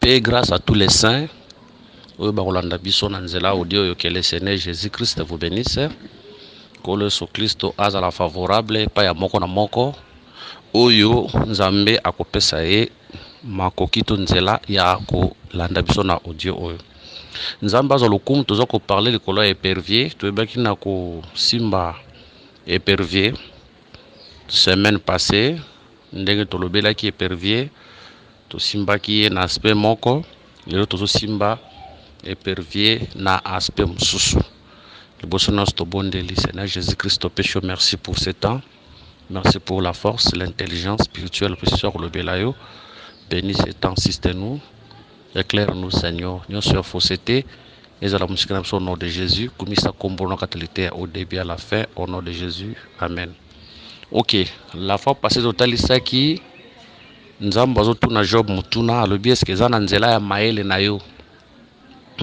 Paix, grâce à tous les saints. Que le Seigneur Jésus-Christ vous bénisse. Que le Christ a la favorable, pas ya moko na moko. Oyo Nzambe akopesa ye makokito nzela ya ko landa biso na audio oyo. Nzambe azo lokumu tozo ko parler likolo ya épervier, toyebaki na ko simba épervier semaine passée, ndenge tolobelaki épervier, to simbaki ye na aspect moko, lelo tozo simba épervier na aspect mususu. Liboso na sto bondeli Seigneur Jésus-Christ péché, merci pour ce temps. Merci pour la force, l'intelligence spirituelle, précieux le belayo. Bénis ce temps, assistez-nous. Éclaire-nous, Seigneur. Nous sommes fausseté. Et à la musique au nom de Jésus. Comme ça, comme bon au début à la fin, au nom de Jésus. Amen. Ok. La fois passée, total qui Nzamba zotu na job mutuna alobi eske za na nzela ya maele na yo.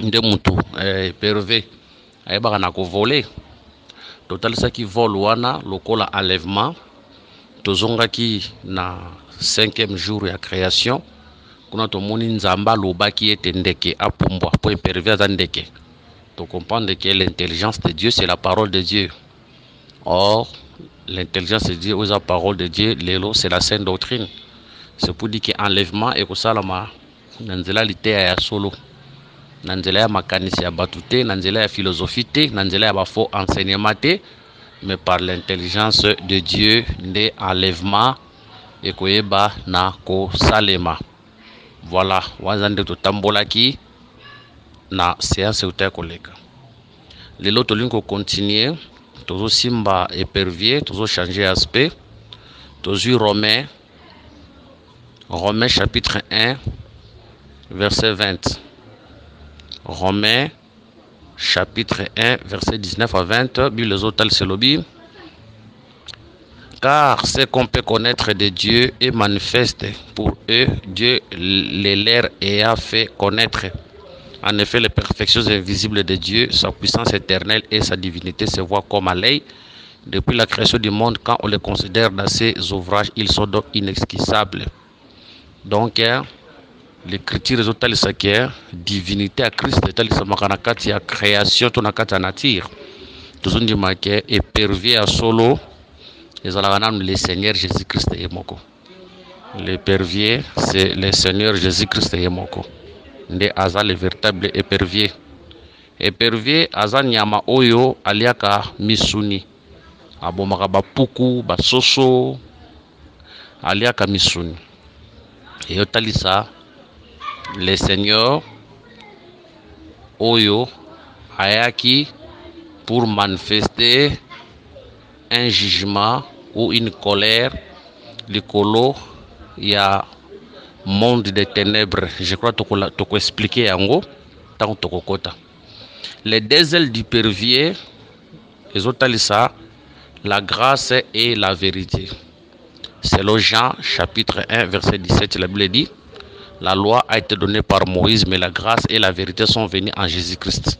Nde mutu pervé. Ayeba na ko voler. Total qui vole wana lokola enlèvement. Tozongaki na 5e jour ya création. Kuna tomoni Nzamba lobaki ete ndeke apumbwa po épervier za ndeke. To comprendre que l'intelligence de Dieu c'est la parole de Dieu. Or l'intelligence de Dieu ou la parole de Dieu lelo c'est la sainte doctrine. C'est pour dire que enlèvement et kosalama nanzela litea ya solo. Nanzela ya makanisi ya batute, nanzela ya philosophie te, nanzela ya ba faux enseignement te. Mais par l'intelligence de Dieu, nde enlèvement et koyeba na ko salema. Voilà, wazande to tambolaki na séance uta koleka. Lelo to linko continuer, tozo simba épervier, tozo changer aspect. Tozo Romains chapitre 1 verset 20. Romains chapitre 1, verset 19 à 20, Bible Zotal Selobi. Car ce qu'on peut connaître de Dieu est manifeste pour eux, Dieu les leur ayant fait connaître. En effet, les perfections invisibles de Dieu, sa puissance éternelle et sa divinité se voient comme à l'œil. Depuis la création du monde, quand on les considère dans ses ouvrages, ils sont donc inesquissables. Donc, l'écriture résultat ça qui est divinité à Christ est makanakat ya création to nakata nature toujours dit marqué épervier à solo les alaganam le Seigneur Jésus-Christ et moko l'épervier c'est le Seigneur Jésus-Christ et moko nde aza le véritable épervier aza nyama oyo aliaka misuni abomaka bapuku basoso aliaka misuni et otalisa le Seigneur Oyo ayaki pour manifester un jugement ou une colère likolo ya monde des ténèbres. Je crois que tu peux expliquer yango tant que kota. Les deux ailes du pervier, les autres la grâce et la vérité. Selon Jean chapitre 1 verset 17, la Bible dit: la loi a été donnée par Moïse, mais la grâce et la vérité sont venues en Jésus-Christ.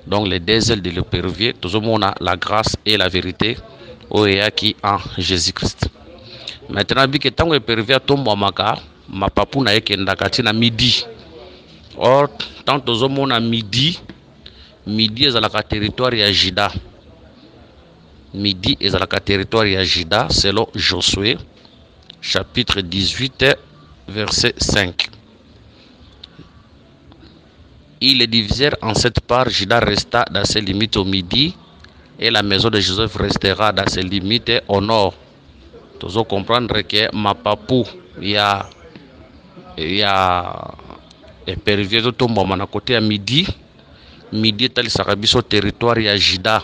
Donc les deux ailes de l'épervier, tout le monde a la grâce et la vérité qui en Jésus-Christ. Maintenant, vu que tant que l'épervier tombe à maka, ma papou na yeke ndakati na midi. Or, tant que le monde a midi est à la territoire ya Juda. Midi est à la territoire ya Juda, selon Josué, chapitre 18, verset 5. Ils les divisèrent en 7 parts. Juda resta dans ses limites au midi et la maison de Joseph restera dans ses limites au nord. Tu dois comprendre que ma papou il y a épervier de tombe à côté à midi est au territoire ya Juda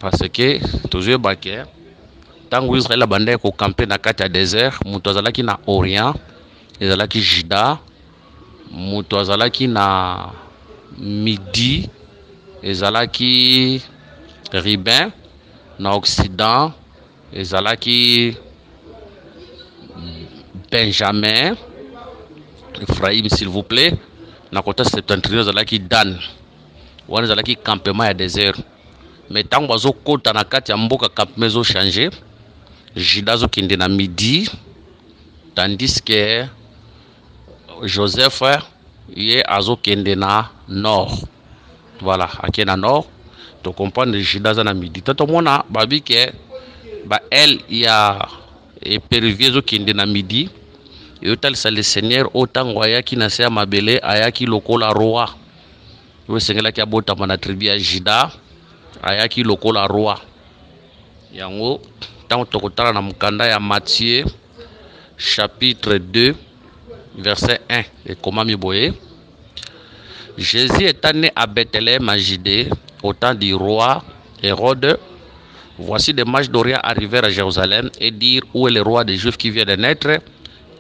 parce que toujours baké tant que Israël a bandé ko camper na kati ya désert mutu azalaki na orient ezalaki Juda mutu azalaki na midi ezalaki Ribin na occident ezalaki Benjamin Ephraim s'il vous plaît na côté septentrion ezalaki Dan wana ezalaki campement ya désert mais tant bazo kota na kati ya mboka campement zo changer Juda zo kende na midi tandis que Joseph ye azokende na nord. Voilà, ake na nord to comprendre Juda za na midi. Tato mona babi ke ba elle ya épervier zokende na midi. Yo talisa le seigneur otango ayaki na se mabele ayaki lokola roi. Yo sengela ki abotama na tribu ya Juda ayaki lokola roi. Yango tango tokotala na mukanda ya Matthieu chapitre 2 verset 1 et comment mi boye. Jésus étant né à Bethléem en Judée au temps du roi Hérode, voici des mages d'Orient arrivèrent à Jérusalem et dirent où est le roi des Juifs qui vient de naître,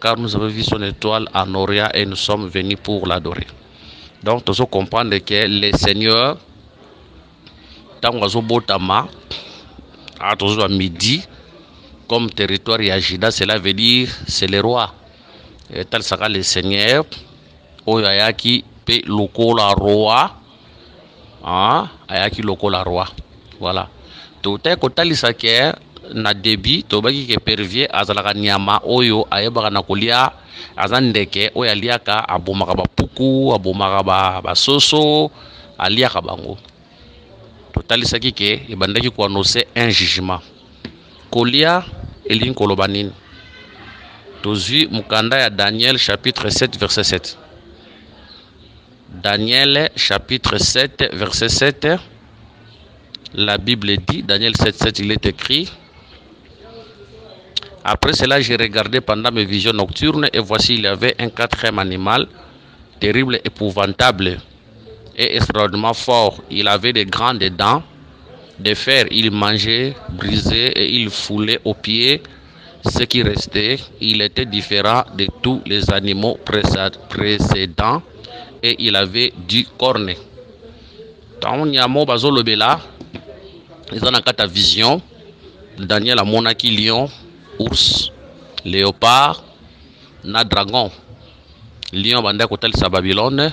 car nous avons vu son étoile en Orient et nous sommes venus pour l'adorer. Donc, nous comprendre que le Seigneur, tant que Botama, à midi, comme territoire Yajida, cela veut dire c'est le roi. Et tel sera le Seigneur, Oyayaki pe lokola roi, ayaki lokola roi. Voilà. Tout est kotalisa ke na débit, tobaki ke pervier azalaka nyama oyo ayebaka na kolia azandeke oyo aliaka abomaka bapuku, abomaka basoso, aliaka bango. Totalisa ki ke ebandaki ko annoncer un jugement. Kolia elin kolobanine. Tozui mukanda ya Daniel chapitre 7 verset 7. Daniel chapitre 7 verset 7. La Bible dit, Daniel 7 7, il est écrit: après cela, j'ai regardé pendant mes visions nocturnes et voici il y avait un quatrième animal terrible, épouvantable et extraordinairement fort. Il avait des grandes dents de fer, il mangeait, brisait et il foulait aux pieds ce qui restait. Il était différent de tous les animaux précédents et il avait du corne. Tant nyamo bazolobela, ils ont une vision. Daniel a monaki lion, ours, léopard, na dragon. Lion banda kotal sa Babylone,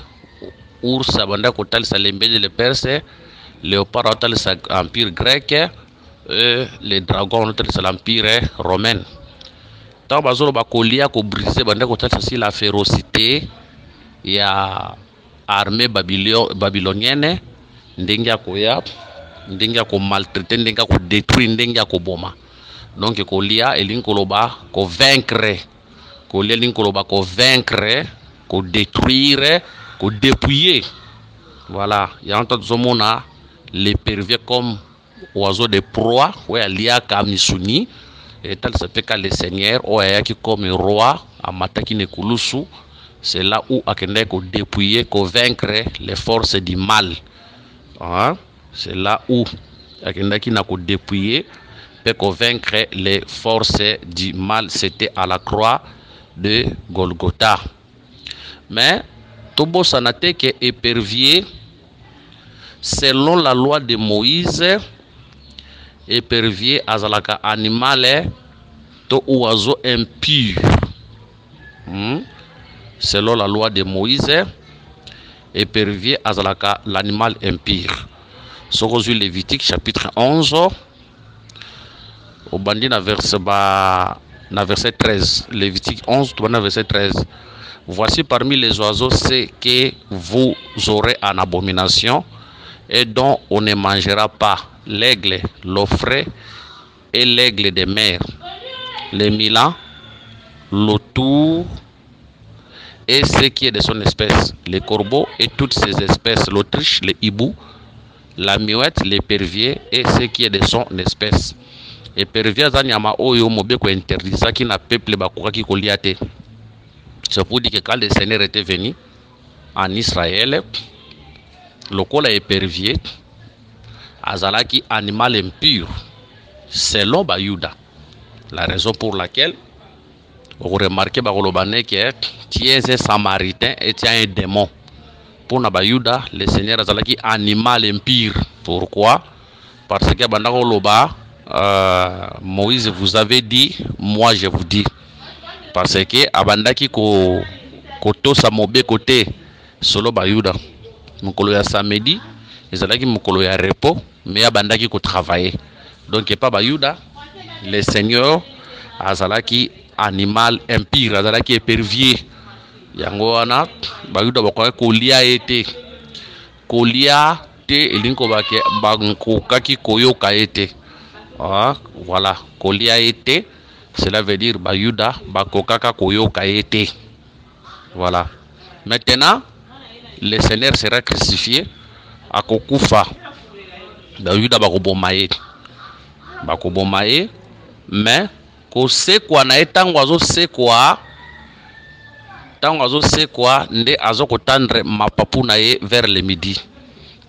ours banda kotal sa l'embede le Perse, léopard kotal sa empire grec, et les dragons kotal sa l'empire romain. Tant bazolo bakolia ko briser banda kotal sa la férocité ya armée babylonienne ndenga koya ndenga ko maltraiter ndenga ko détruire ndenga ko boma. Donc kolia elinkoloba ko vaincre, kolia elinkoloba ko vaincre, ko détruire, ko dépouiller. Voilà, il y a un tas de les pervers comme oiseaux de proie, ouais alia kamisuni et tel se fait que le Seigneur ou ayaki comme roi à mataki ne kulusu. C'est là où akende ko dépouiller, ko vaincre les forces du mal. Hein? C'est là où akende na ko dépouiller peut convaincre les forces du mal. C'était à la croix de Golgotha. Mais Tobo Sanate qui est épervier, selon la loi de Moïse, épervier azalaka animal to oiseau impur. Selon la loi de Moïse, épervier azalaka l'animal impur. Sorozu Lévitique chapitre 11. Au bandit na verset 13. Lévitique 11, verset 13. Voici parmi les oiseaux ce que vous aurez en abomination et dont on ne mangera pas: l'aigle, l'ofré et l'aigle des mers, le milan, l'autour et ce qui est de son espèce, les corbeaux et toutes ses espèces, l'autruche, le hibou, la muette, l'épervier et ce qui est de son espèce. Épervier zanyama oyo mobeko interdisa qui na peuple bakokaki kolia te. C'est pour dire que quand le Seigneur était venu en Israël, lokola épervier azalaki animal impur selon Bayuda. La raison pour laquelle vous remarquez que tu es un samaritain et tu es un démon. Pour Bayuda, le Seigneur azalaki animal impur. Pourquoi? Parce que bandako loba Moïse vous avait dit, moi je vous dis. Parce que abandaki ko tosa mobe côté solo Bayuda. Mukolo ya samedi, ezalaki mukolo ya repos, mais abandaki ko travailler. Donc pas Bayuda, le Seigneur azalaki animal impur, azalaki épervier. yango wana bayuda bakoki kolia ye te, kolia te elingi kobake bakokaki koyoka ye te. Voilà, kolia ye te, cela veut dire bayuda bakokaka koyoka ye te. Voilà. Maintenant, le Seigneur sera crucifié à Kokufa. Bayuda bakoboma ye, bakoboma ye, mais kosekwa na ye ntango azosekwa, ntango azosekwa nde azokotendre mapapu na ye vers le midi.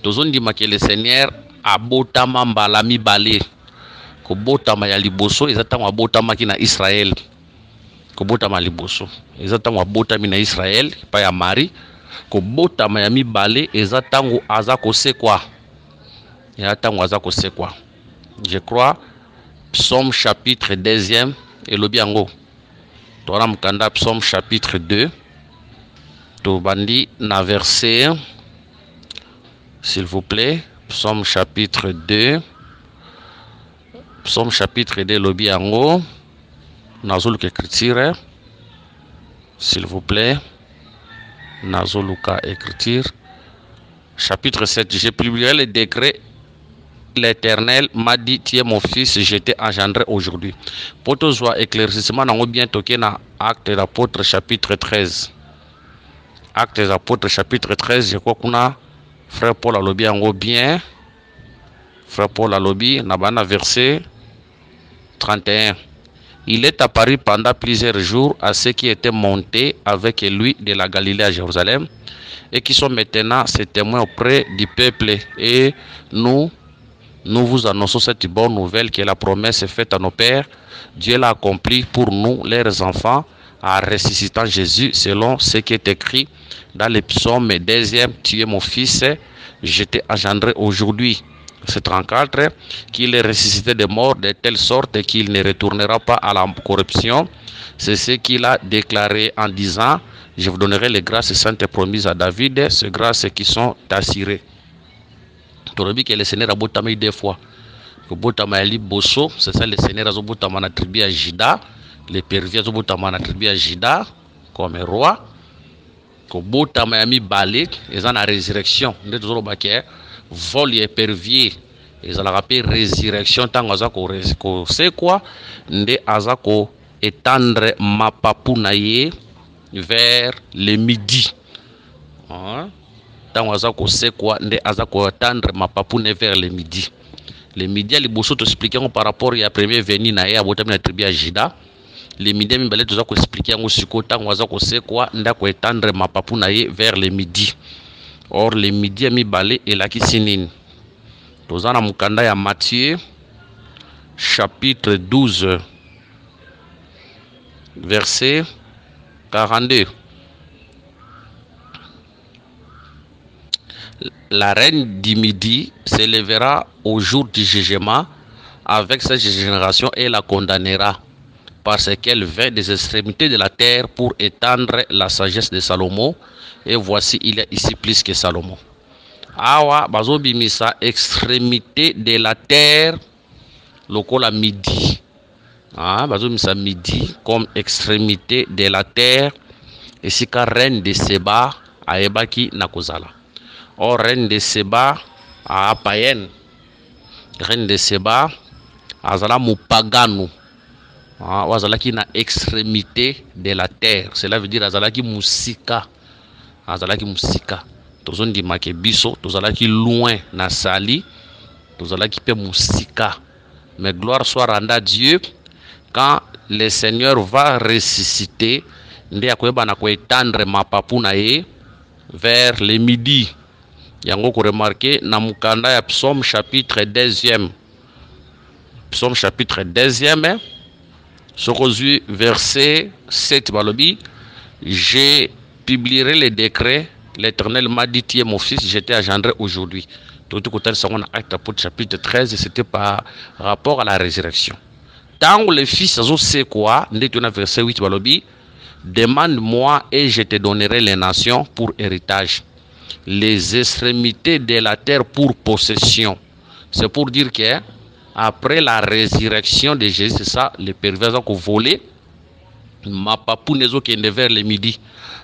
Tozondima ke le Seigneur abotama mbala mibale. Kobotama ya liboso eza ntango abotamaki na Israel. Kobotama liboso eza ntango abotami na Israel pa ya Marie. Kobotama ya mibale eza ntango aza kosekwa. Ya ntango aza kosekwa. Je crois Psaume chapitre 2e elobi yango. Toana mukanda Psaume chapitre 2. Tobandi na verset, s'il vous plaît. Psaume chapitre 2. Psaume chapitre 2 elobi yango. Nazoluka écriture, s'il vous plaît. Nazoluka écriture. Chapitre 7. J'ai publié le décret. L'Éternel m'a dit, tu es mon fils, je t'ai engendré aujourd'hui. Pour tout soit éclaircissement, nous avons bien toqué dans Actes des Apôtres, chapitre 13. Actes des Apôtres, chapitre 13, je crois qu'on a frère Paul Alobi en bien. Frère Paul Alobi, dans verset 31. Il est apparu pendant plusieurs jours à ceux qui étaient montés avec lui de la Galilée à Jérusalem et qui sont maintenant ses témoins auprès du peuple. Et nous vous annonçons cette bonne nouvelle que la promesse est faite à nos pères. Dieu l'a accompli pour nous, leurs enfants, en ressuscitant Jésus selon ce qui est écrit dans le psaume 2e. Tu es mon fils, je t'ai engendré aujourd'hui. C'est 34, qu'il est ressuscité des morts de telle sorte qu'il ne retournera pas à la corruption. C'est ce qu'il a déclaré en disant, je vous donnerai les grâces saintes promises à David, ces grâces qui sont assurées. Torobi que le Seigneur a botamé deux fois. Que botama ali bosso, c'est ça le Seigneur a botama na tribu à Jida, les pervers a botama na tribu à Jida comme roi. Que botama ami balé, ils ont la résurrection. Nous toujours baké vol et pervier. Ils ont la rappelé résurrection tant azako c'est quoi? Nde azako étendre ma papounaye vers le midi. Tant azako c'est quoi? Nde azako étendre ma papoune vers le midi. Le midi, les bossons te expliquent par rapport à la première venue na ya botam na tribu à Jida. Le midi, mi balé toujours expliquer en aussi côté tant azako c'est quoi? Nda ko étendre ma papoune vers le midi. Or le midi mi balé et la kisinine. Tozana mukanda ya Matthieu chapitre 12 verset 42. La reine du midi se lèvera au jour du jugement avec cette génération et la condamnera parce qu'elle vint des extrémités de la terre pour étendre la sagesse de Salomon. Et voici, il est ici plus que Salomon. Awa bazo bimisa extrémité de la terre lokola midi. Bazo bimisa midi comme extrémité de la terre. Et si ka reine de Seba aebaki nakozala. Or reine de Seba a païenne. Reine de Seba azala mupagano. Azalaki na extrémité de la terre. Cela veut dire azalaki musika. Azalaki musika. Tozondi make biso, tozalaki loin na sali, tozalaki pe musika. Mais gloire soit rendue à Dieu quand le Seigneur va ressusciter, nde akoyeba na ko étendre mapapu na ye vers le midi. Yango ko remarquer na mukanda ya Psaume chapitre 2e. Psaume chapitre 2e, Sokozui verset 7 balobi, je publierai les décrets. L'Éternel m'a dit, tu es mon fils, je t'ai engendré aujourd'hui. Tout côté second acte chapitre 13, c'était par rapport à la résurrection. Tant le fils sait quoi, verset 8 balobi, demande-moi et je te donnerai les nations pour héritage, les extrémités de la terre pour possession. C'est pour dire que après la résurrection de Jésus, c'est ça, les pervers ont volé ma papou nezo kende vers le midi.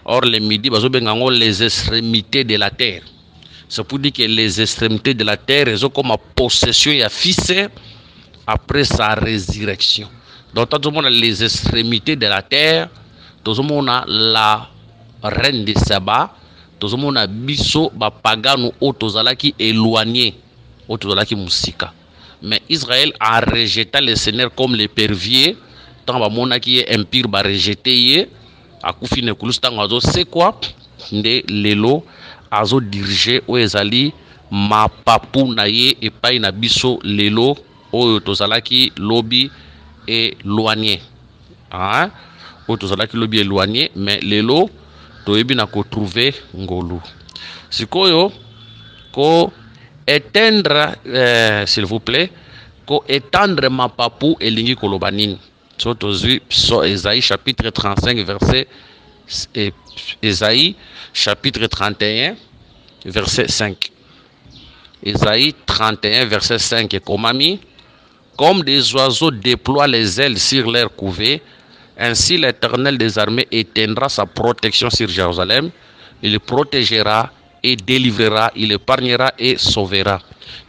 Or le midi bazo bengango les extrémités de la terre. C'est pour dire que les extrémités de la terre sont comme possession et fils après sa résurrection. Donc tout le monde a les extrémités de la terre, tout le monde a la reine de Saba, tout le monde a biso ba pagano otozalaki éloigné, otozalaki musika. Mais Israël a rejeté le Seigneur comme l'épervier, tant ba mona qui est empire ba rejeté a kufine kulustango c'est quoi nde lelo azo diriger o ezali ma papu na ye epai na biso lelo oyo tozalaki lobi éloigné hein oyo tozalaki lobi éloigné mais lelo toyebi na ko trouver ngolu sikoyo ko éteindre s'il vous plaît ko étendre ma papu elingi koloba nini so tozwi so Esaïe chapitre 35 verset Esaïe chapitre 31 verset 5. Esaïe 31 verset 5 et comme des oiseaux déploient les ailes sur leur couvée, ainsi l'Éternel des armées éteindra sa protection sur Jérusalem. Il protégera et délivrera, il épargnera et sauvera.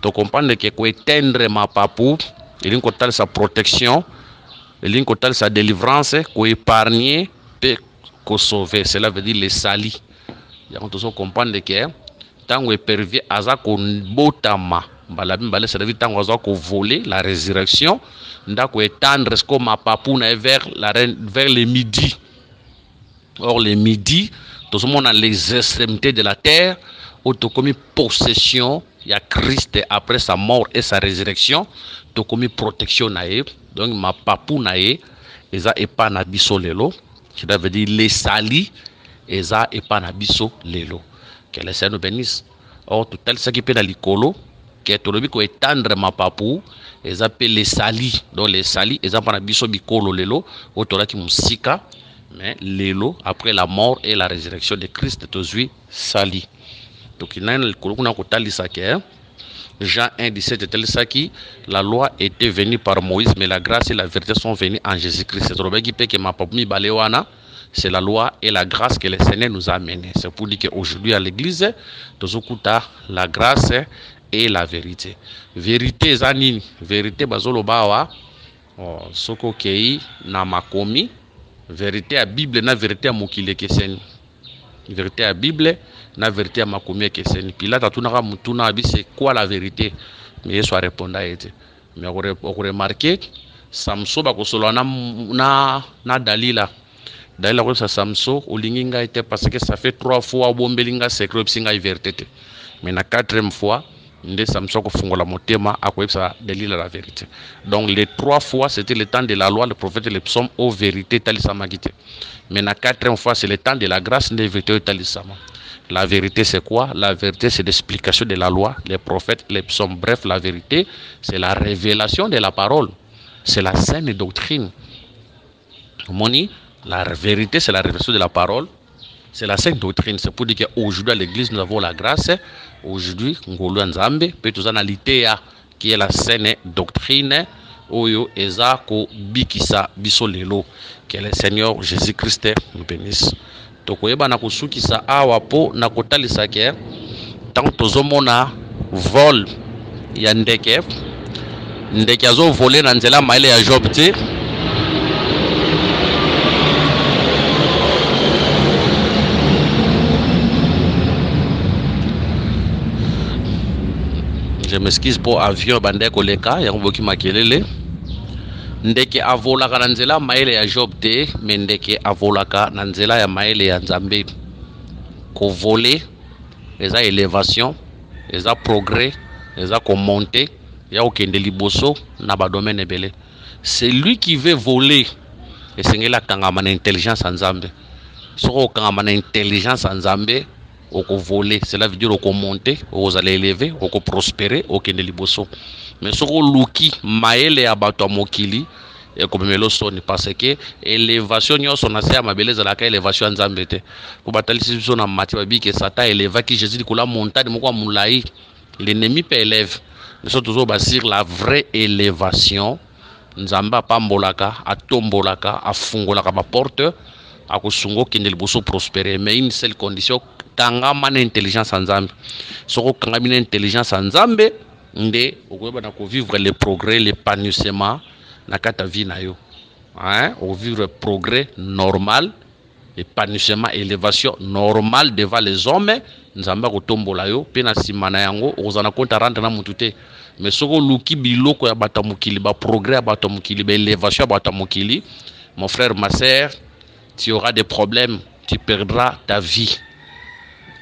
Donc comprendre que quoi éteindre ma papou, il y a sa protection, il y a sa délivrance, quoi épargner et quoi sauver. Cela veut dire les salis. Il y a comprendre que tant que pervers aza ko botama balabim ça veut dire tant aza ko voler la résurrection ndako étendre ce comme ma papouna vers la reine vers le midi. Or le midi tout le monde a les extrémités de la terre auto commis possession il y a Christ après sa mort et sa résurrection to commis protection nae donc ma papouna eza epa na biso lelo qui veut dire les salis eza epa na biso lelo. Que le Seigneur nous bénisse. Or, tout tel ce qui peut dans l'icolo, que tout le monde étendre ma papou, ils appellent les salis. Donc, les salis, ils appellent biso bicolo lelo, autora qui musika, mais lelo, après la mort et la résurrection de Christ, tozui sali. Donc, il y a un l'icolo qu'on a kotali sake, Jean 1, 17, tel saki, la loi était venue par Moïse, mais la grâce et la vérité sont venues en Jésus-Christ. C'est trop bien qui peut que ma papou mi balewana. C'est la loi et la grâce que le Seigneur nous a amenés. C'est pour dire qu'aujourd'hui à l'église, nous avons la grâce et la vérité. Vérité, zanini. Vérité, bazolo bawa. Soko kei na makomi. Vérité à Bible, na vérité à mokile keseni. Vérité à Bible, na vérité à makomi keseni. Puis là, tatunara mutuna abi, c'est quoi la vérité? Mais il soit répondre à été. Mais on remarque, Samso bakosolo na Dalila. D'ailleurs, la Samso, au linginga était parce que ça fait 3 fois bombelinga secret psinga vérité. Mais la 4e fois, nde Samso ko fungola motema akoyebsa delila la vérité. Donc les 3 fois c'était le temps de la loi, le prophète et les psaumes aux vérités talisama gite. Mais la 4e fois c'est le temps de la grâce des vérités talisama. La vérité c'est quoi? La vérité c'est l'explication de la loi, les prophètes, les psaumes. Bref, la vérité c'est la révélation de la parole. C'est la saine doctrine. Moni, la vérité, c'est la révélation de la parole. C'est la sainte doctrine. C'est pour dire qu'aujourd'hui, à l'église, nous avons la grâce. Aujourd'hui, Ngolu Nzambe, Petuzanalitea, qui est la saine doctrine. Oyo, Ezako, Bikisa, Bisolelo. Que le Seigneur Jésus-Christ nous bénisse. Tokoyeba nakusukisa awapo nakotalisa ke tant tozomona vol ya ndeke azo voler na nzela maile ya Job te. Je m'excuse pour avion bande koleka ya ngoboki makelele ndeke avolaka na nzela maele ya Job te mais ndeke avolaka na nzela ya maele ya Nzambe. Ko voler eza élévation eza progrès eza ko monter ya okende liboso na ba domaine ebele. C'est lui qui veut voler et sengela kangama na intelligence ya Nzambe. Soko kangama na intelligence ya Nzambe oko voler, cela veut dire oko monter, oko aller élever, oko prospérer, okende liboso. Mais soko luki maele ya bato mokili et comme melo soni parce que élévation nyoso na se mabeleza la ka élévation Nzambe te. Ko batalisi biso na Matthieu babi que Satan éleva qui Jésus dikola montagne moko mulai. L'ennemi peut élève. Nous sommes toujours sur la vraie élévation nzamba pambolaka atombolaka afungolaka ba porte akusungo kende liboso prospérer, mais une seule condition, kangama na intelligence nzambe. Soko kangami na intelligence nzambe nde okoyeba na ko vivre le progrès, l'épanouissement na kata vie na yo. Hein, au vivre progrès normal, épanouissement, élévation normale devant les hommes, nzamba ko tombola yo pe na simana yango ozana konta rendre na mutute. Mais soko luki biloko ya batamukili ba progrès ya batamukili ba élévation ya batamukili, mon frère, ma sœur, tu auras des problèmes, tu perdras ta vie.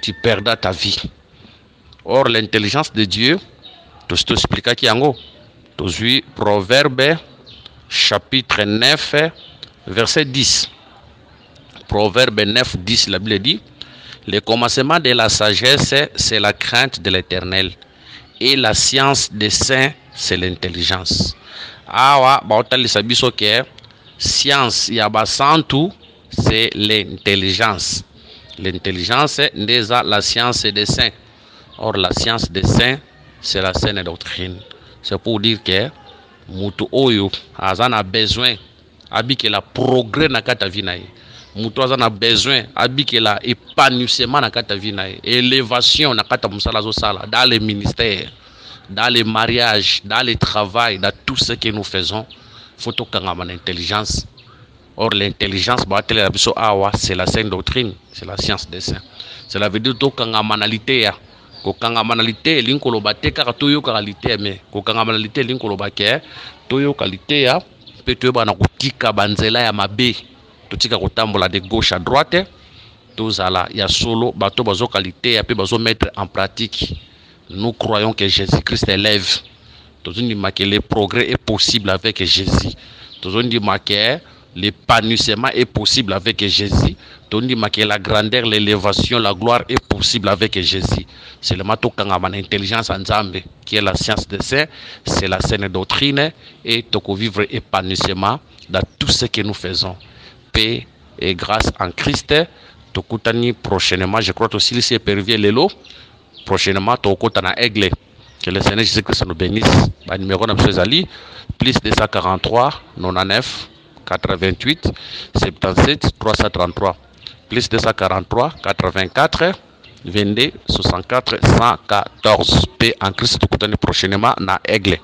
Tu perdras ta vie. Or, l'intelligence de Dieu, tout ce que tu expliques qui yango, tu Proverbe, chapitre 9, verset 10. Proverbe 9, 10, la Bible dit, le commencement de la sagesse, c'est la crainte de l'Éternel. Et la science des saints, c'est l'intelligence. Awa, baotali sabiso ke, science yabasantu, c'est l'intelligence. L'intelligence est déjà la science des saints. Or, la science des saints, c'est la saine doctrine. C'est pour dire que Mutu Oyo a besoin, abike la progrès na kata vinae. Mutu a besoin, abike la épanouissement na kata vinae. Élévation na kata musala zo sala, dans les ministères, dans les mariages, dans le travail, dans tout ce que nous faisons. Faut que nous intelligence. Or, l'intelligence, c'est la saine doctrine, c'est la science des saints. Cela veut dire que la manalité, la manalité, l'incolobate, car toyo qualité, mais la manalité, l'incolobate, toyo qualité, peut-être na kutika banzela ya mabe, totika kotambola de gauche à droite, tozala ya solo, bato bazo qualité, pe bazo mettre en pratique. Nous croyons que Jésus-Christ élève. Tous on dit que le progrès est possible avec Jésus. Tous on dit que l'épanouissement est possible avec Jésus. Tous on dit que la grandeur, l'élévation, la gloire est possible avec Jésus. C'est le mato kangama intelligence ensemble qui est la science des saints, c'est la saine doctrine et toko vivre épanouissement dans tout ce que nous faisons. Paix et grâce en Christ. Tokutani prochainement, je crois aussi c'est pervers lelo. Prochainement, tokutana aigle. Que le Seigneur Jésus-Christ nous bénisse. Le numéro de Ali, plus 243 99 88 77 333. Plus 243 84 22 64 114. Paix en Christ, tout prochainement na Aigle.